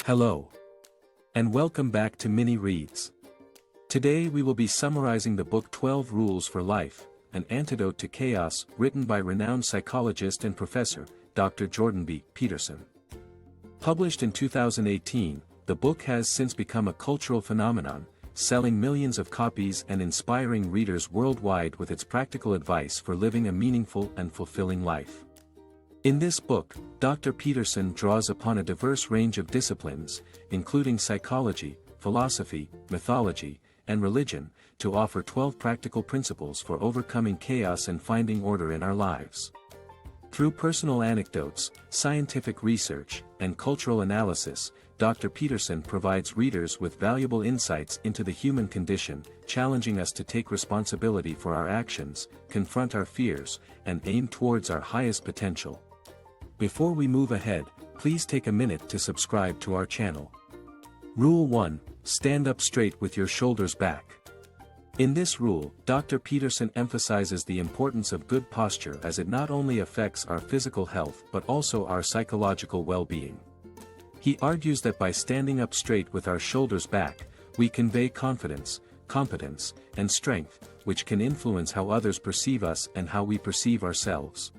Hello. And welcome back to Mini Reads. Today we will be summarizing the book 12 Rules for Life, An Antidote to Chaos, written by renowned psychologist and professor, Dr. Jordan B. Peterson. Published in 2018, the book has since become a cultural phenomenon, selling millions of copies and inspiring readers worldwide with its practical advice for living a meaningful and fulfilling life. In this book, Dr. Peterson draws upon a diverse range of disciplines, including psychology, philosophy, mythology, and religion, to offer 12 practical principles for overcoming chaos and finding order in our lives. Through personal anecdotes, scientific research, and cultural analysis, Dr. Peterson provides readers with valuable insights into the human condition, challenging us to take responsibility for our actions, confront our fears, and aim towards our highest potential. Before we move ahead, please take a minute to subscribe to our channel. Rule 1. Stand up straight with your shoulders back. In this rule, Dr. Peterson emphasizes the importance of good posture as it not only affects our physical health but also our psychological well-being. He argues that by standing up straight with our shoulders back, we convey confidence, competence, and strength, which can influence how others perceive us and how we perceive ourselves.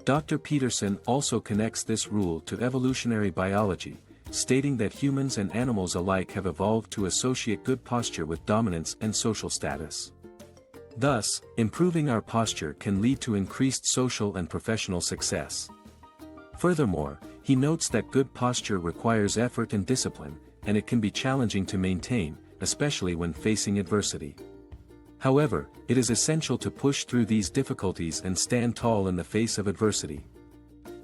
Dr. Peterson also connects this rule to evolutionary biology, stating that humans and animals alike have evolved to associate good posture with dominance and social status. Thus, improving our posture can lead to increased social and professional success. Furthermore, he notes that good posture requires effort and discipline, and it can be challenging to maintain, especially when facing adversity. However, it is essential to push through these difficulties and stand tall in the face of adversity.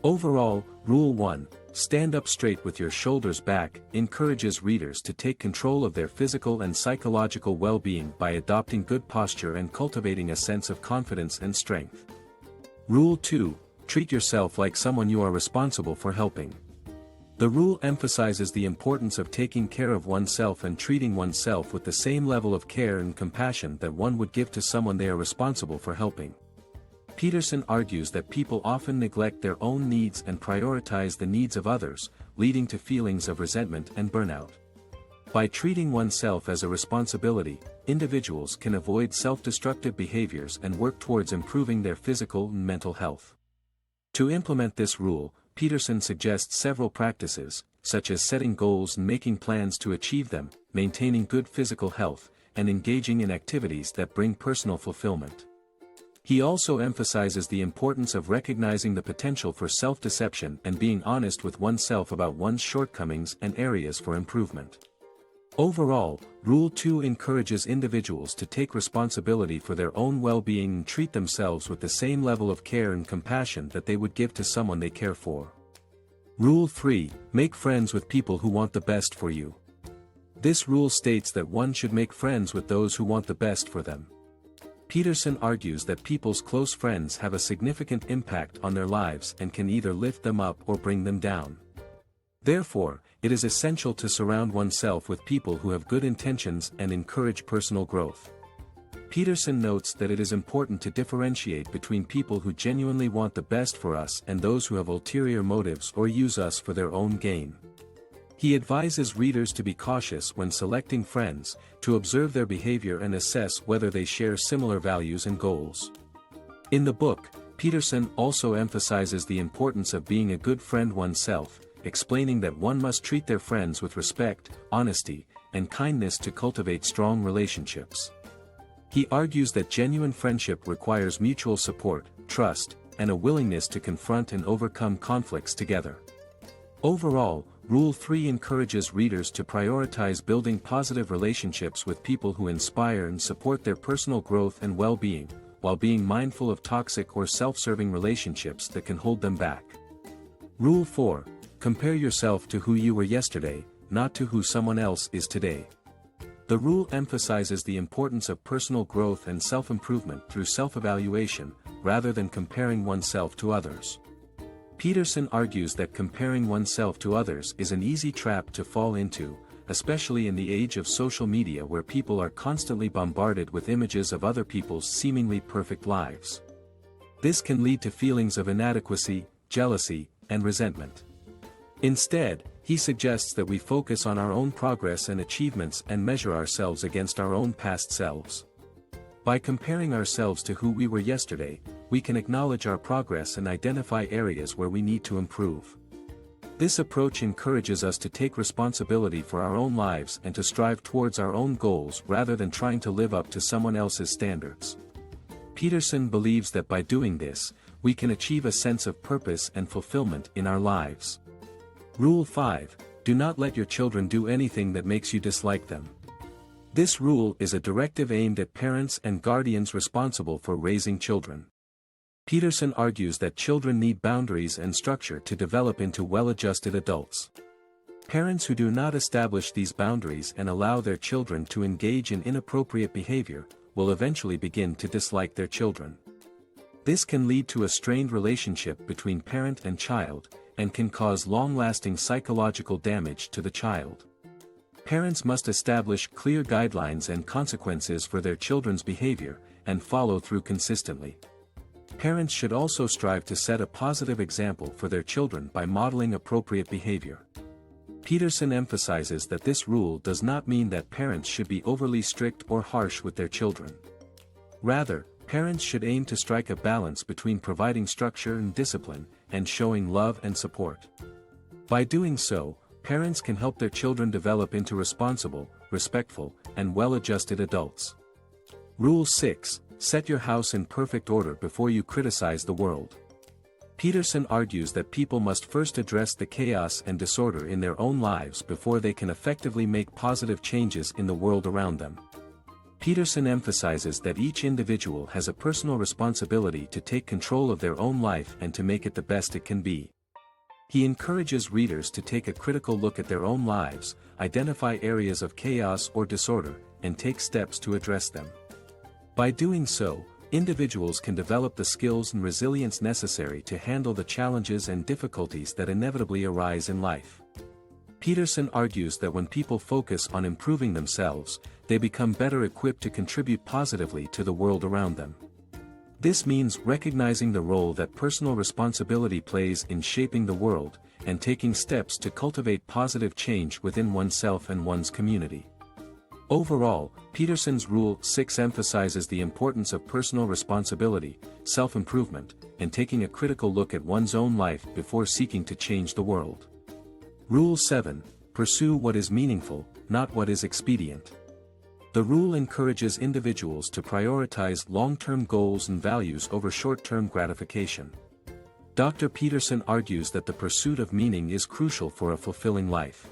Overall, Rule 1, Stand up straight with your shoulders back, encourages readers to take control of their physical and psychological well-being by adopting good posture and cultivating a sense of confidence and strength. Rule 2, Treat yourself like someone you are responsible for helping. The rule emphasizes the importance of taking care of oneself and treating oneself with the same level of care and compassion that one would give to someone they are responsible for helping. Peterson argues that people often neglect their own needs and prioritize the needs of others, leading to feelings of resentment and burnout. By treating oneself as a responsibility, individuals can avoid self-destructive behaviors and work towards improving their physical and mental health. To implement this rule, Peterson suggests several practices, such as setting goals and making plans to achieve them, maintaining good physical health, and engaging in activities that bring personal fulfillment. He also emphasizes the importance of recognizing the potential for self-deception and being honest with oneself about one's shortcomings and areas for improvement. Overall, Rule 2 encourages individuals to take responsibility for their own well-being and treat themselves with the same level of care and compassion that they would give to someone they care for. Rule 3, Make friends with people who want the best for you. This rule states that one should make friends with those who want the best for them. Peterson argues that people's close friends have a significant impact on their lives and can either lift them up or bring them down. Therefore, it is essential to surround oneself with people who have good intentions and encourage personal growth. Peterson notes that it is important to differentiate between people who genuinely want the best for us and those who have ulterior motives or use us for their own gain. He advises readers to be cautious when selecting friends, to observe their behavior and assess whether they share similar values and goals. In the book, Peterson also emphasizes the importance of being a good friend oneself, explaining that one must treat their friends with respect, honesty, and kindness to cultivate strong relationships. He argues that genuine friendship requires mutual support, trust, and a willingness to confront and overcome conflicts together. Overall, Rule 3 encourages readers to prioritize building positive relationships with people who inspire and support their personal growth and well-being, while being mindful of toxic or self-serving relationships that can hold them back. Rule 4, Compare yourself to who you were yesterday, not to who someone else is today. The rule emphasizes the importance of personal growth and self-improvement through self-evaluation, rather than comparing oneself to others. Peterson argues that comparing oneself to others is an easy trap to fall into, especially in the age of social media where people are constantly bombarded with images of other people's seemingly perfect lives. This can lead to feelings of inadequacy, jealousy, and resentment. Instead, He suggests that we focus on our own progress and achievements and measure ourselves against our own past selves. By comparing ourselves to who we were yesterday, we can acknowledge our progress and identify areas where we need to improve. This approach encourages us to take responsibility for our own lives and to strive towards our own goals rather than trying to live up to someone else's standards. Peterson believes that by doing this, we can achieve a sense of purpose and fulfillment in our lives. Rule 5: Do not let your children do anything that makes you dislike them. This rule is a directive aimed at parents and guardians responsible for raising children. Peterson argues that children need boundaries and structure to develop into well-adjusted adults. Parents who do not establish these boundaries and allow their children to engage in inappropriate behavior will eventually begin to dislike their children. This can lead to a strained relationship between parent and child, and can cause long-lasting psychological damage to the child. Parents must establish clear guidelines and consequences for their children's behavior, and follow through consistently. Parents should also strive to set a positive example for their children by modeling appropriate behavior. Peterson emphasizes that this rule does not mean that parents should be overly strict or harsh with their children. Rather, parents should aim to strike a balance between providing structure and discipline, and showing love and support. By doing so, parents can help their children develop into responsible, respectful, and well-adjusted adults. Rule 6: Set your house in perfect order before you criticize the world. Peterson argues that people must first address the chaos and disorder in their own lives before they can effectively make positive changes in the world around them. Peterson emphasizes that each individual has a personal responsibility to take control of their own life and to make it the best it can be. He encourages readers to take a critical look at their own lives, identify areas of chaos or disorder, and take steps to address them. By doing so, individuals can develop the skills and resilience necessary to handle the challenges and difficulties that inevitably arise in life. Peterson argues that when people focus on improving themselves, they become better equipped to contribute positively to the world around them. This means recognizing the role that personal responsibility plays in shaping the world, and taking steps to cultivate positive change within oneself and one's community. Overall, Peterson's Rule 6 emphasizes the importance of personal responsibility, self-improvement, and taking a critical look at one's own life before seeking to change the world. Rule 7: Pursue what is meaningful, not what is expedient. The rule encourages individuals to prioritize long-term goals and values over short-term gratification. Dr. Peterson argues that the pursuit of meaning is crucial for a fulfilling life.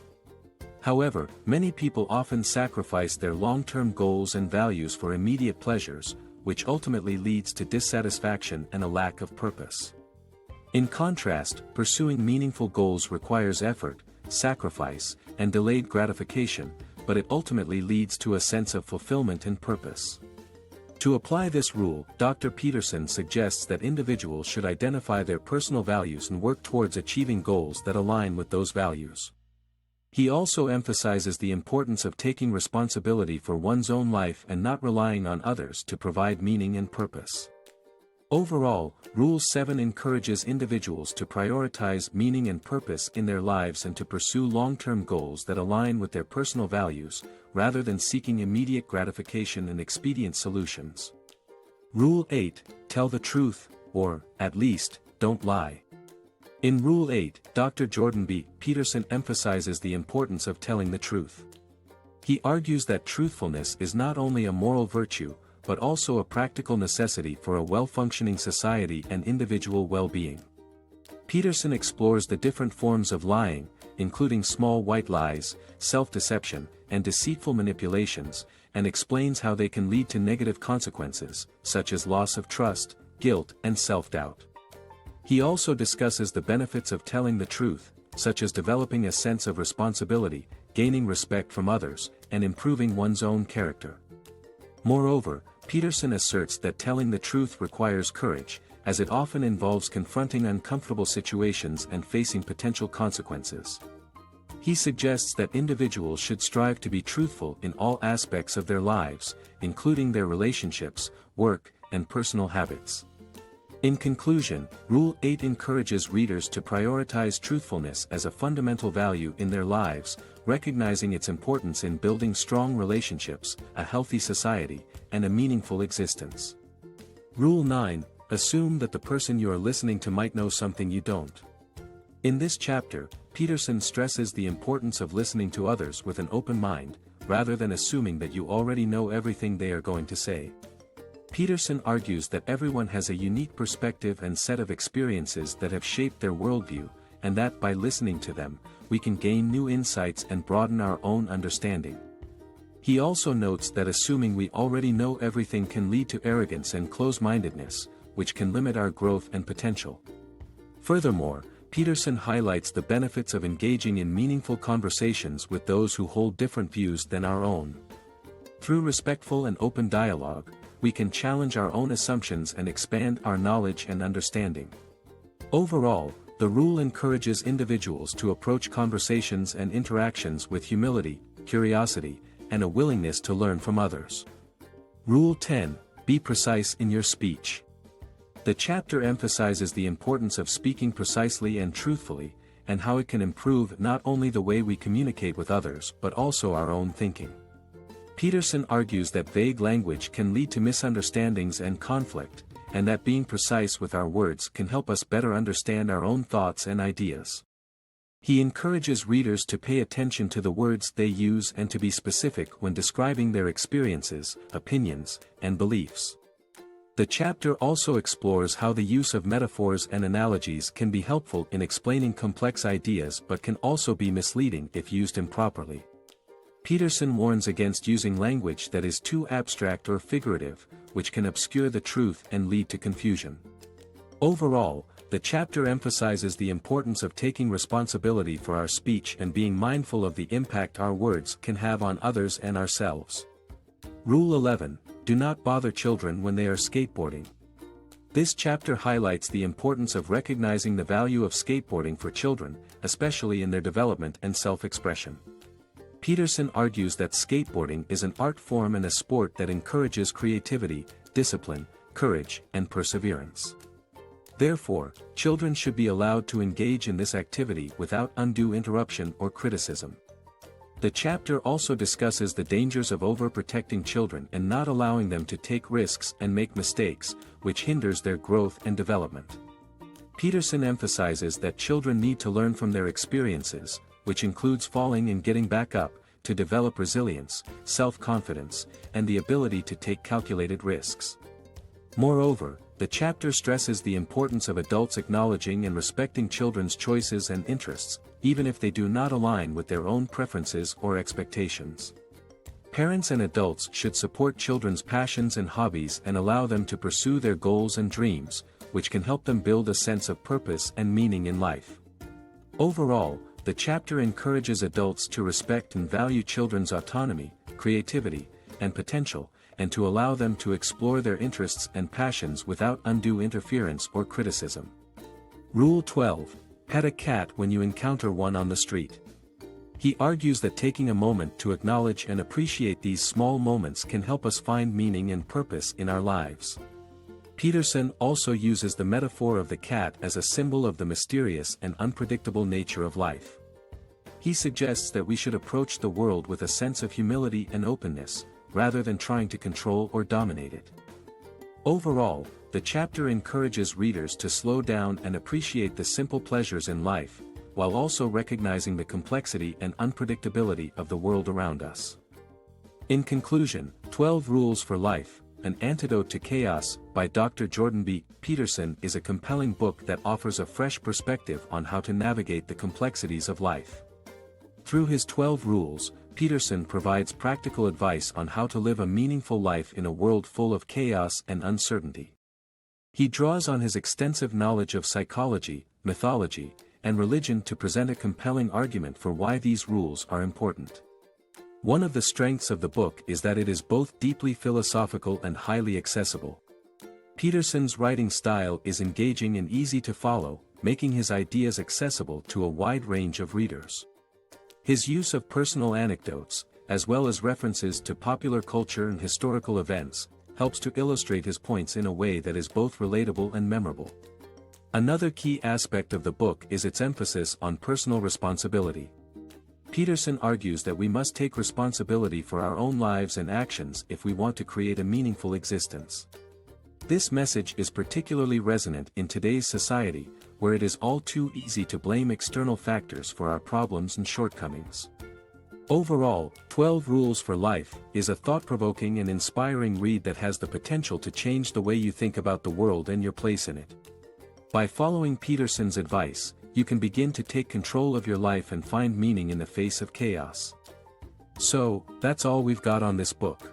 However, many people often sacrifice their long-term goals and values for immediate pleasures, which ultimately leads to dissatisfaction and a lack of purpose. In contrast, pursuing meaningful goals requires effort, sacrifice, and delayed gratification, but it ultimately leads to a sense of fulfillment and purpose. To apply this rule, Dr. Peterson suggests that individuals should identify their personal values and work towards achieving goals that align with those values. He also emphasizes the importance of taking responsibility for one's own life and not relying on others to provide meaning and purpose. Overall, Rule 7 encourages individuals to prioritize meaning and purpose in their lives and to pursue long-term goals that align with their personal values, rather than seeking immediate gratification and expedient solutions. Rule 8: Tell the truth, or, at least, don't lie. In Rule 8, Dr. Jordan B. Peterson emphasizes the importance of telling the truth. He argues that truthfulness is not only a moral virtue, but also a practical necessity for a well-functioning society and individual well-being. Peterson explores the different forms of lying, including small white lies, self-deception, and deceitful manipulations, and explains how they can lead to negative consequences, such as loss of trust, guilt, and self-doubt. He also discusses the benefits of telling the truth, such as developing a sense of responsibility, gaining respect from others, and improving one's own character. Moreover, Peterson asserts that telling the truth requires courage, as it often involves confronting uncomfortable situations and facing potential consequences. He suggests that individuals should strive to be truthful in all aspects of their lives, including their relationships, work, and personal habits. In conclusion, Rule 8 encourages readers to prioritize truthfulness as a fundamental value in their lives, recognizing its importance in building strong relationships, a healthy society, and a meaningful existence. Rule 9, assume that the person you are listening to might know something you don't. In this chapter, Peterson stresses the importance of listening to others with an open mind, rather than assuming that you already know everything they are going to say. Peterson argues that everyone has a unique perspective and set of experiences that have shaped their worldview, and that by listening to them, we can gain new insights and broaden our own understanding. He also notes that assuming we already know everything can lead to arrogance and close-mindedness, which can limit our growth and potential. Furthermore, Peterson highlights the benefits of engaging in meaningful conversations with those who hold different views than our own. Through respectful and open dialogue, we can challenge our own assumptions and expand our knowledge and understanding. Overall, the rule encourages individuals to approach conversations and interactions with humility, curiosity, and a willingness to learn from others. Rule 10, be precise in your speech. The chapter emphasizes the importance of speaking precisely and truthfully, and how it can improve not only the way we communicate with others but also our own thinking. Peterson argues that vague language can lead to misunderstandings and conflict, and that being precise with our words can help us better understand our own thoughts and ideas. He encourages readers to pay attention to the words they use and to be specific when describing their experiences, opinions, and beliefs. The chapter also explores how the use of metaphors and analogies can be helpful in explaining complex ideas but can also be misleading if used improperly. Peterson warns against using language that is too abstract or figurative, which can obscure the truth and lead to confusion. Overall, the chapter emphasizes the importance of taking responsibility for our speech and being mindful of the impact our words can have on others and ourselves. Rule 11, do not bother children when they are skateboarding. This chapter highlights the importance of recognizing the value of skateboarding for children, especially in their development and self-expression. Peterson argues that skateboarding is an art form and a sport that encourages creativity, discipline, courage, and perseverance. Therefore, children should be allowed to engage in this activity without undue interruption or criticism. The chapter also discusses the dangers of overprotecting children and not allowing them to take risks and make mistakes, which hinders their growth and development. Peterson emphasizes that children need to learn from their experiences, which includes falling and getting back up, to develop resilience, self-confidence, and the ability to take calculated risks. Moreover, the chapter stresses the importance of adults acknowledging and respecting children's choices and interests, even if they do not align with their own preferences or expectations. Parents and adults should support children's passions and hobbies and allow them to pursue their goals and dreams, which can help them build a sense of purpose and meaning in life. Overall, the chapter encourages adults to respect and value children's autonomy, creativity, and potential, and to allow them to explore their interests and passions without undue interference or criticism. Rule 12, pet a cat when you encounter one on the street. He argues that taking a moment to acknowledge and appreciate these small moments can help us find meaning and purpose in our lives. Peterson also uses the metaphor of the cat as a symbol of the mysterious and unpredictable nature of life. He suggests that we should approach the world with a sense of humility and openness, rather than trying to control or dominate it. Overall, the chapter encourages readers to slow down and appreciate the simple pleasures in life, while also recognizing the complexity and unpredictability of the world around us. In conclusion, 12 Rules for Life, An Antidote to Chaos, by Dr. Jordan B. Peterson is a compelling book that offers a fresh perspective on how to navigate the complexities of life. Through his 12 rules, Peterson provides practical advice on how to live a meaningful life in a world full of chaos and uncertainty. He draws on his extensive knowledge of psychology, mythology, and religion to present a compelling argument for why these rules are important. One of the strengths of the book is that it is both deeply philosophical and highly accessible. Peterson's writing style is engaging and easy to follow, making his ideas accessible to a wide range of readers. His use of personal anecdotes, as well as references to popular culture and historical events, helps to illustrate his points in a way that is both relatable and memorable. Another key aspect of the book is its emphasis on personal responsibility. Peterson argues that we must take responsibility for our own lives and actions if we want to create a meaningful existence. This message is particularly resonant in today's society, where it is all too easy to blame external factors for our problems and shortcomings. Overall, 12 Rules for Life is a thought-provoking and inspiring read that has the potential to change the way you think about the world and your place in it. By following Peterson's advice, you can begin to take control of your life and find meaning in the face of chaos. So, that's all we've got on this book.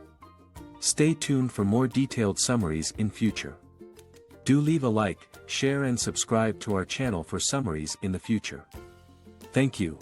Stay tuned for more detailed summaries in future. Do leave a like, share and subscribe to our channel for summaries in the future. Thank you.